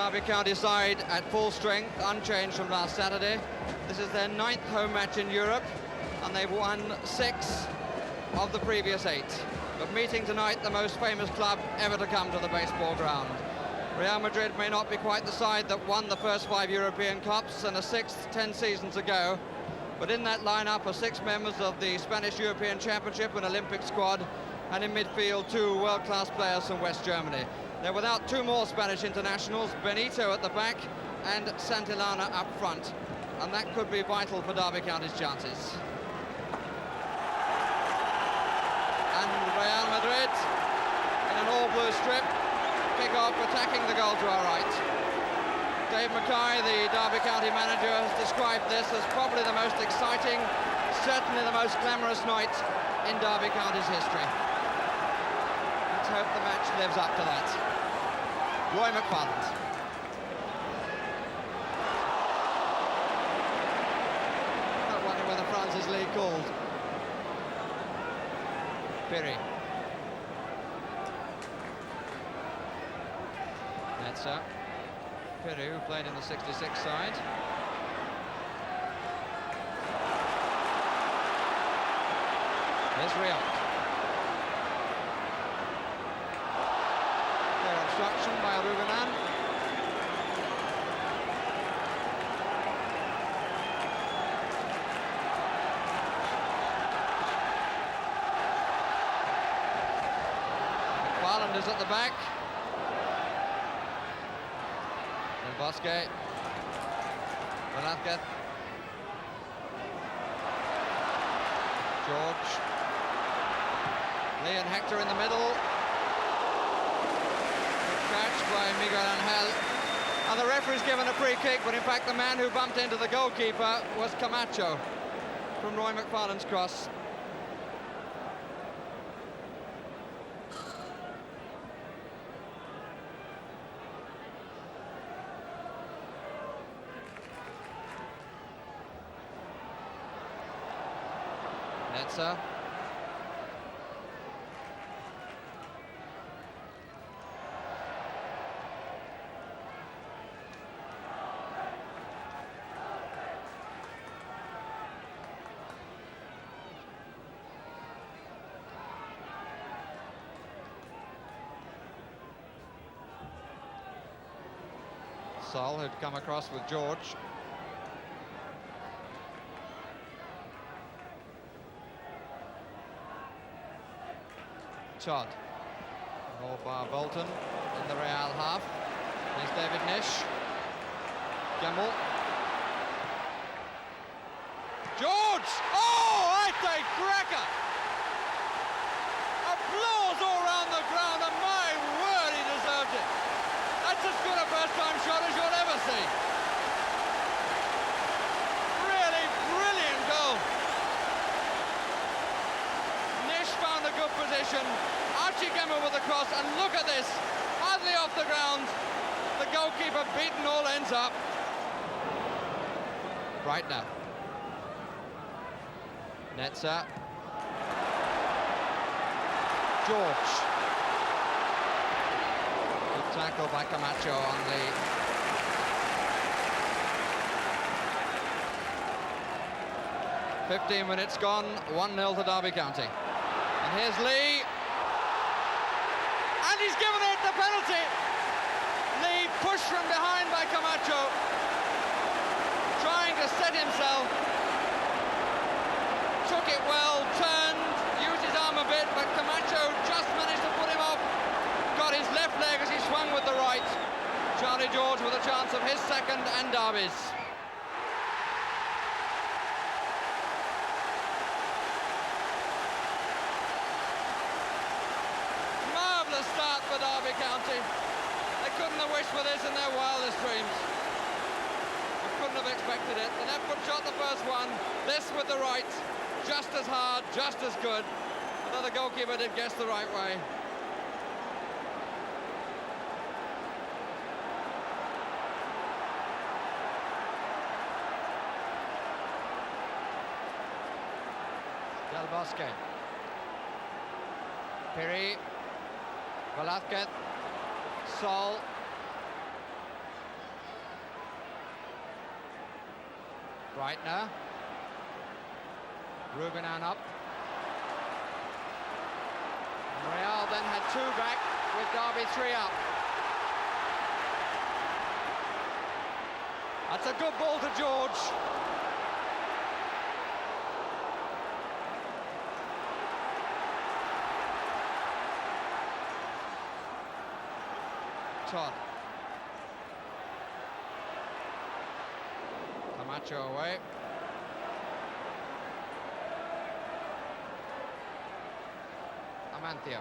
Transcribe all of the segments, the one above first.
Derby County side at full strength, unchanged from last Saturday. This is their 9th home match in Europe, and they've won 6 of the previous 8. But meeting tonight the most famous club ever to come to the baseball ground. Real Madrid may not be quite the side that won the first 5 European Cups and a 6th 10 seasons ago, but in that lineup are 6 members of the Spanish European Championship and Olympic squad, and in midfield 2 world-class players from West Germany. They're without 2 more Spanish internationals, Benito at the back and Santillana up front, and that could be vital for Derby County's chances. And Real Madrid in an all-blue strip, kick off attacking the goal to our right. Dave Mackay, the Derby County manager, has described this as probably the most exciting, certainly the most glamorous night in Derby County's history. Let's hope the match lives up to that. Roy McFarland. Not wondering whether France's league called. Piri. Netzer. Piri, who played in the 66 side. Here's Real. Clear obstruction by Rubenan. McFarland is at the back. Del Bosque. Velázquez. George. Lee and Hector in the middle. Good catch by Miguel Angel. And the referee's given a free kick, but in fact the man who bumped into the goalkeeper was Camacho from Roy McFarland's cross. Netzer. Sol had come across with George. Todd. Ball by Bolton in the Real half. There's David Nish. Gemmell. George! Oh, I say cracker! Applause all around the ground, and my word, he deserved it. That's as good a first-time shot as you'll ever see. Really brilliant goal. Nish found a good position. Archie Gemmell with the cross, and look at this. Hardly off the ground. The goalkeeper beaten all ends up. Right now. Netzer. George. Good tackle by Camacho on the... ...15 minutes gone, 1-0 to Derby County. And here's Lee. And he's given it the penalty. Lee pushed from behind by Camacho, trying to set himself. Took it well, turned, used his arm a bit, but Camacho just managed to put him off. Got his left leg as he swung with the right. Charlie George with a chance of his second and Derby's. Marvellous start for Derby County. They couldn't have wished for this in their wildest dreams. They couldn't have expected it. The left foot shot the first one, this with the right. Just as hard, just as good. Although the goalkeeper did guess the right way. Del Bosque. Piri. Velázquez. Sol. Breitner. Rubinan up. And Real then had 2 back with Derby 3 up. That's a good ball to George. Todd. Camacho away. Amancio.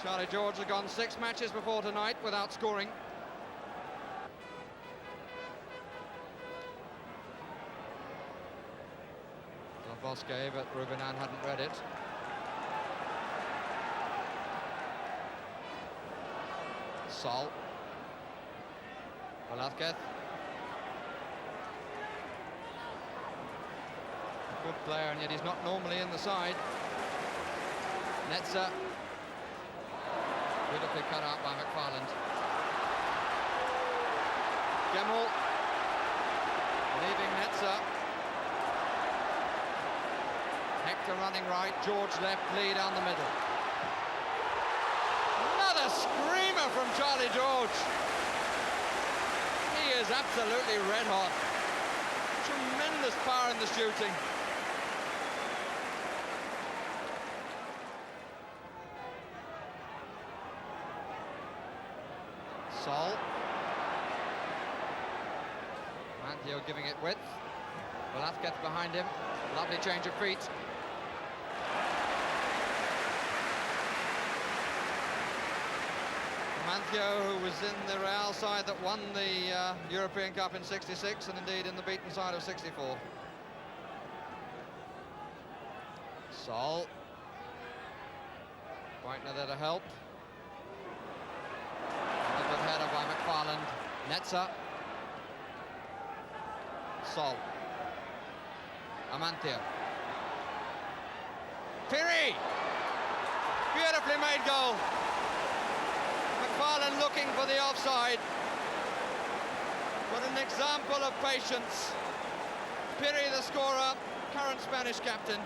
Charlie George has gone 6 matches before tonight without scoring. Del Bosque, but Rubinan hadn't read it. Sol. Velázquez. Good player, and yet he's not normally in the side. Netzer. Beautifully cut out by McFarland. Gemmell. Leaving Netzer. Hector running right, George left, Lee down the middle. Another screamer from Charlie George. He is absolutely red hot. Tremendous power in the shooting. Sol. Mancio giving it width. Velázquez behind him. Lovely change of feet. Mancio, who was in the Real side that won the European Cup in '66 and indeed in the beaten side of '64. Sol. Breitner there to help. A good header by McFarland. Netzer. Sol. Amancio. Piri! Beautifully made goal. McFarland looking for the offside. What an example of patience. Piri, the scorer, current Spanish captain.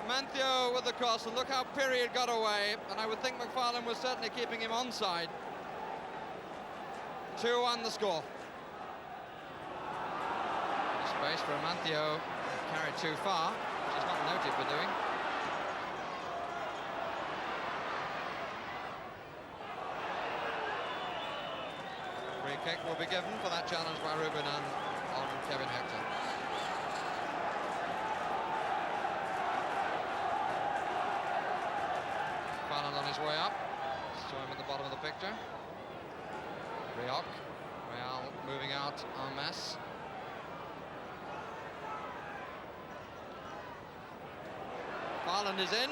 Amancio with the cross, and look how Piri had got away, and I would think McFarland was certainly keeping him onside. 2-1 the score. Space for Amancio, carried too far, which he's not noted for doing. Free kick will be given for that challenge by Rubinan on Kevin Hector. Farland on his way up. Saw him at the bottom of the picture. Rioch. Real moving out en masse. Farland is in.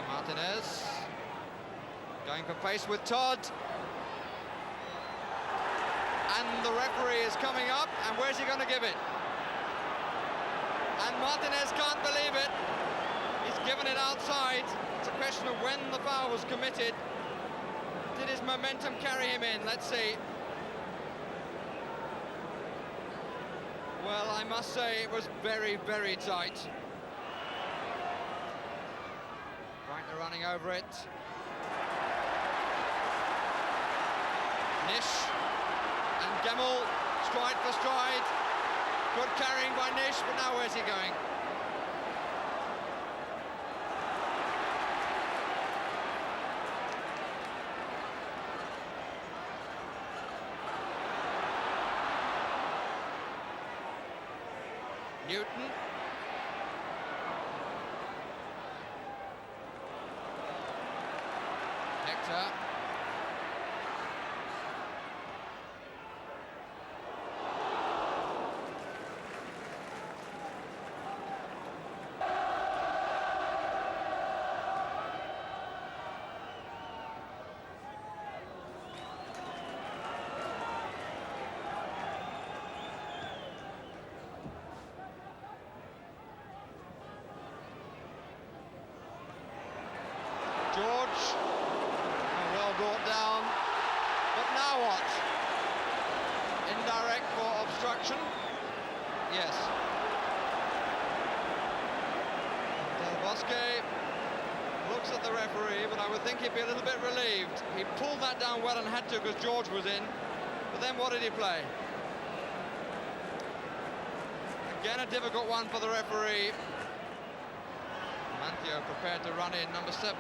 Martinez going for pace with Todd, and the referee is coming up, and where's he going to give it? And Martinez can't believe it. He's given it outside. It's a question of when the foul was committed. Did his momentum carry him in? Let's see. Well, I must say it was very, very tight. Breitner running over it. Nish and Gemmell, stride for stride. Good carrying by Nish, but now where's he going? Newton. Hector. Now what? Indirect for obstruction? Yes. Del Bosque looks at the referee, but I would think he'd be a little bit relieved. He pulled that down well and had to because George was in. But then what did he play? Again, a difficult one for the referee. Manthio prepared to run in, number 7.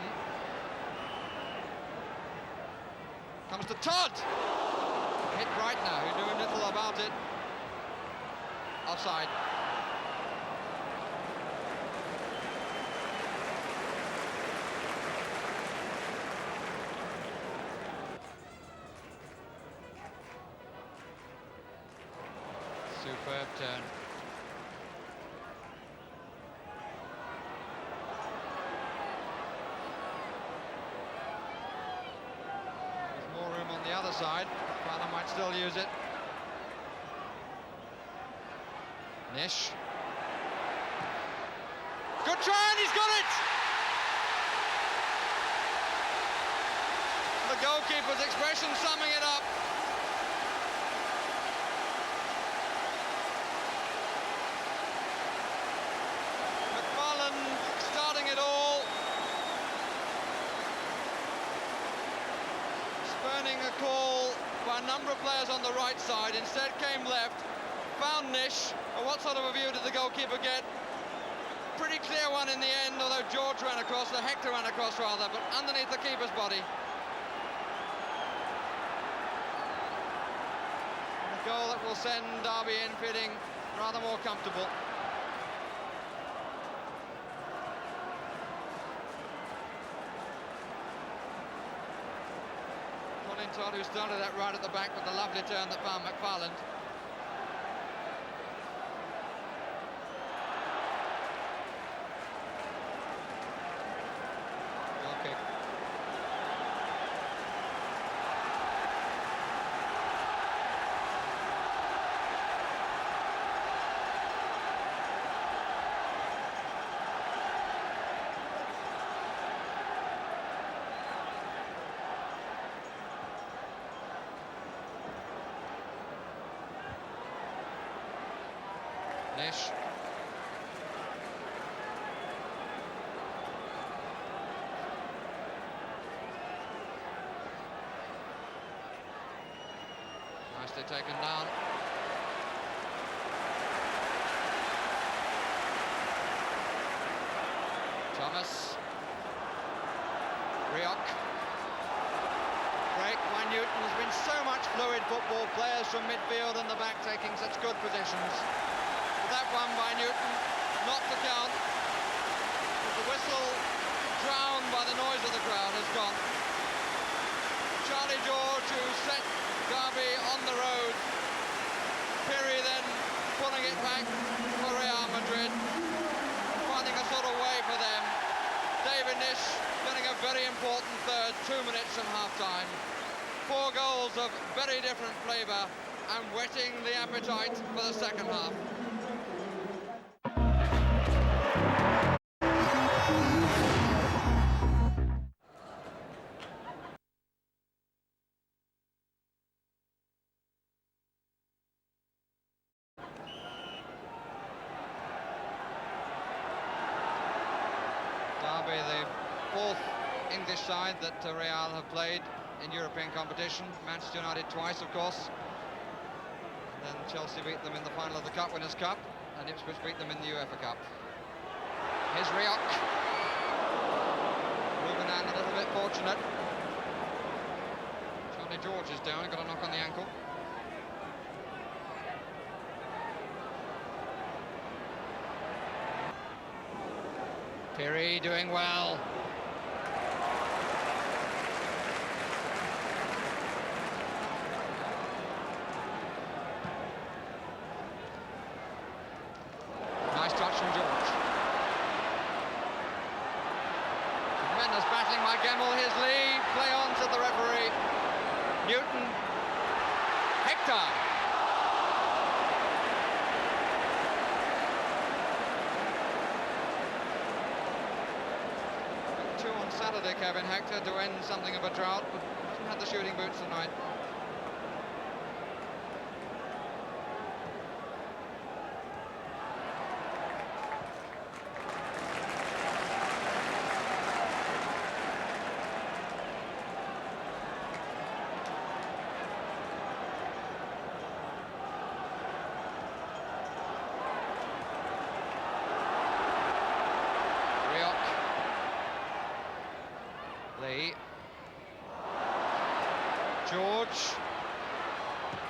Comes to Todd! Hit right now, he knew little about it. Offside. Superb turn. There's more room on the other side. Fana might still use it. Nish. Good try, and he's got it! The goalkeeper's expression summing it up. Starting it all, spurning a call by a number of players on the right side, instead came left, found Nish, and what sort of a view did the goalkeeper get? Pretty clear one in the end, although George ran across, Hector ran across rather, but underneath the keeper's body. And a goal that will send Derby in feeling rather more comfortable. Todd, who started that right at the back with the lovely turn that found McFarland. Goal kick. Nish. Nicely taken down. Thomas. Rioch. Break by Newton. There's been so much fluid football, players from midfield and the back taking such good positions. That one by Newton, not to count. But the whistle, drowned by the noise of the crowd, has gone. Charlie George, who set Derby on the road. Pirri then pulling it back for Real Madrid, finding a sort of way for them. David Nish getting a very important third, 2 minutes from half-time. 4 goals of very different flavour and whetting the appetite for the second half. Derby, the 4th English side that Real have played in European competition. Manchester United twice, of course. And then Chelsea beat them in the final of the Cup Winners' Cup, and Ipswich beat them in the UEFA Cup. Here's Rioch. Rubenan a little bit fortunate. Charlie George is down, he got a knock on the ankle. Pirri doing well. Nice touch from George. Tremendous battling by Gemmell. Here's Lee. Play on, said the referee. Newton. Hector. Saturday, Kevin Hector, to end something of a drought, but hasn't had the shooting boots tonight.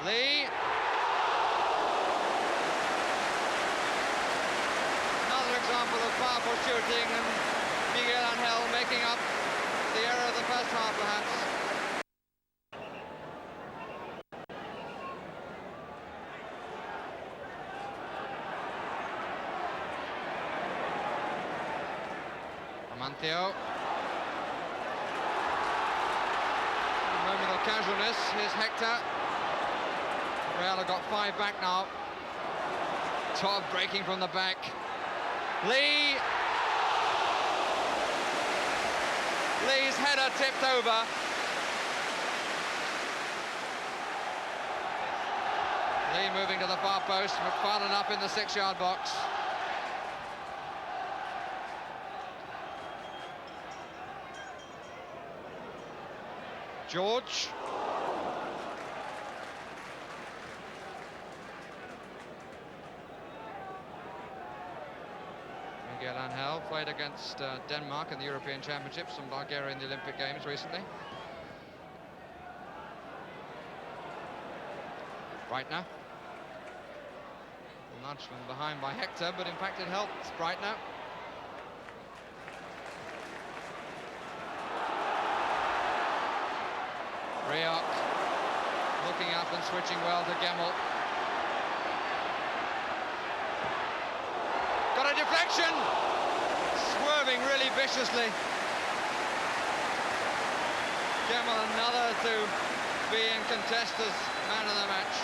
Lee. Another example of powerful shooting, and Miguel Angel making up the error of the first half, perhaps. Amancio. A moment of casualness. Here's Hector. Real have got 5 back now. Todd breaking from the back. Lee. Lee's header tipped over. Lee moving to the far post. McFarlane up in the 6-yard box. George. Miguel Angel played against Denmark in the European Championships and Bulgaria in the Olympic Games recently. Breitner. Nudge from behind by Hector, but in fact it helped Breitner. Rioch looking up and switching well to Gemmell. Got a deflection! Swerving really viciously. Gemmell, another to be in contest as man of the match.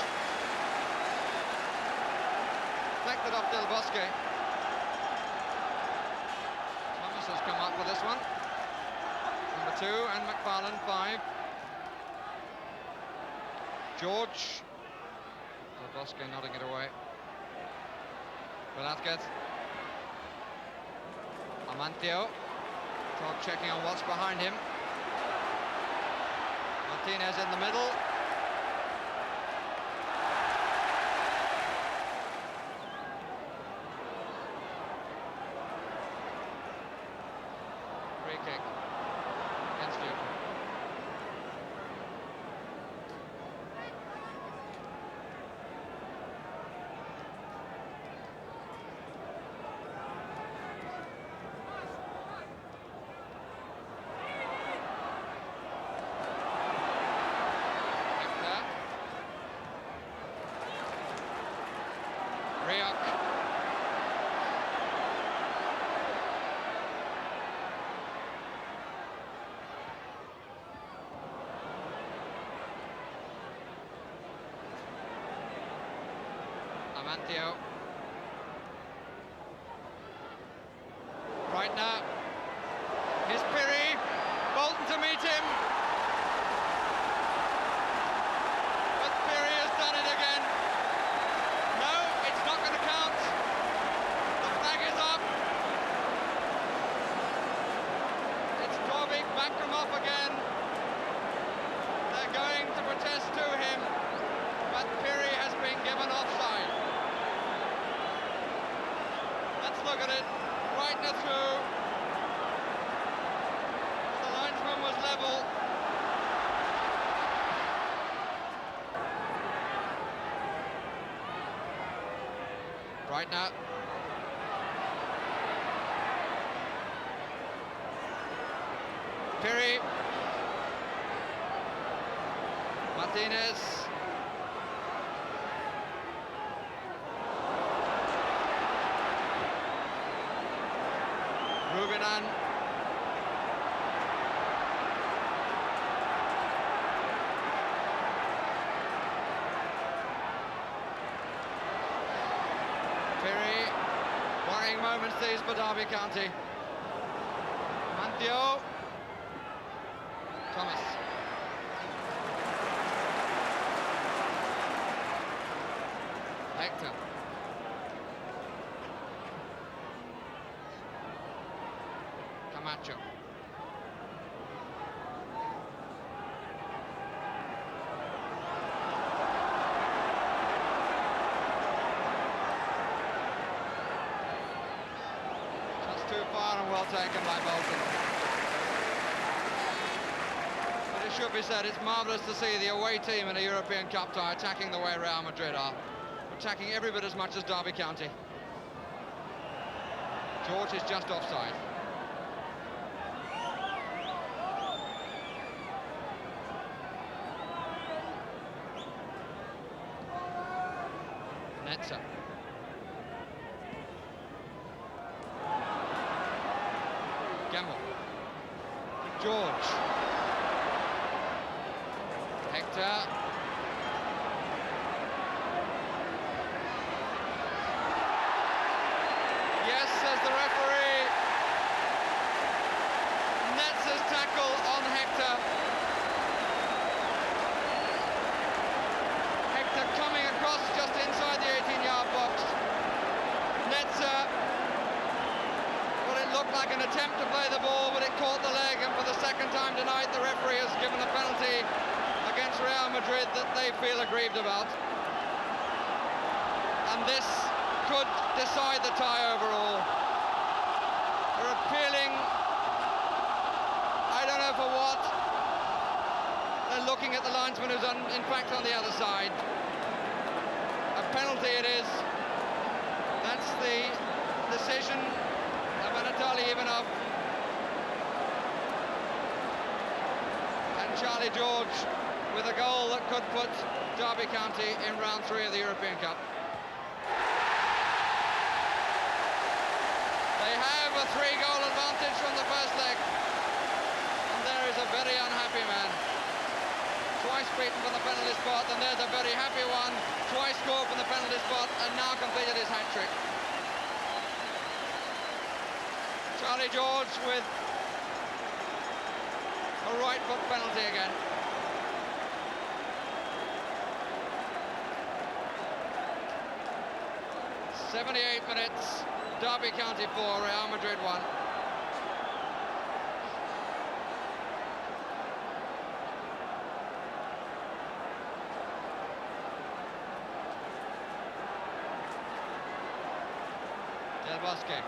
Deflected off Del Bosque. Thomas has come up with this one. Number 2, and McFarlane, 5. George. Del Bosque nodding it away. Velázquez. Amancio. Todd checking on what's behind him. Martinez in the middle. Free kick against you. Amancio. Breitner. Here's Pirri. Bolton to meet him. But Pirri has done it again. No, it's not going to count. The flag is up. It's Torvik back from off again. They're going to protest to him, but Pirri has been given offside. Look at it, Breitner through. The linesman was level. Breitner. Pirri. Martinez. Rubinan. Pirri. Worrying moments these for Derby County. Amancio. Thomas. Hector. Camacho. Just too far and well taken by Bolton. But a should be said, it's marvellous to see the away team in a European Cup tie attacking the way Real Madrid are. Attacking every bit as much as Derby County. George is just offside. Netzer. Gamble. George. Hector. Yes, says the referee. Netzer's tackle on Hector. Hector coming across just inside the 18-yard box. Netzer, well, it looked like an attempt to play the ball, but it caught the leg, and for the second time tonight, the referee has given a penalty against Real Madrid that they feel aggrieved about. And this could decide the tie overall. They're appealing, I don't know for what. They're looking at the linesman who's in fact on the other side. A penalty it is. That's the decision of Anatoly Ivanov. And Charlie George with a goal that could put Derby County in round 3 of the European Cup. They have a 3-goal advantage from the first leg. And there is a very unhappy man. Twice beaten from the penalty spot, and there's a very happy one. Twice scored from the penalty spot, and now completed his hat-trick. Charlie George with a right foot penalty again. "78 minutes, Derby County 4, Real Madrid 1. Del Bosque.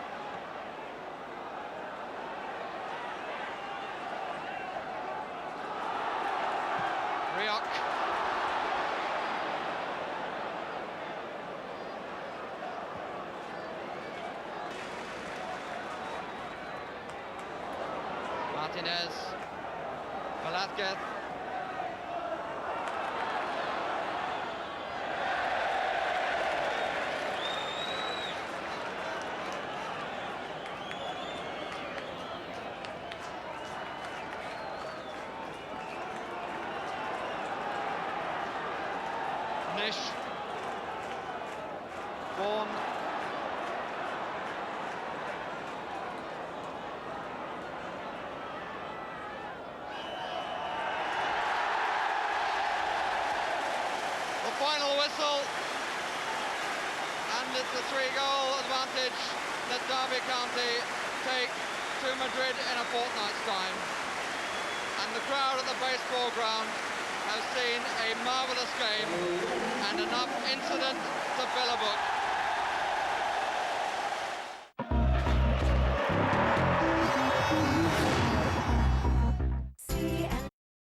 Rioch. Martinez. Velázquez. Nish. Vaughan. The final whistle, and it's a 3-goal advantage that Derby County take to Madrid in a fortnight's time. And the crowd at the baseball ground has seen a marvellous game and enough incident to fill a book.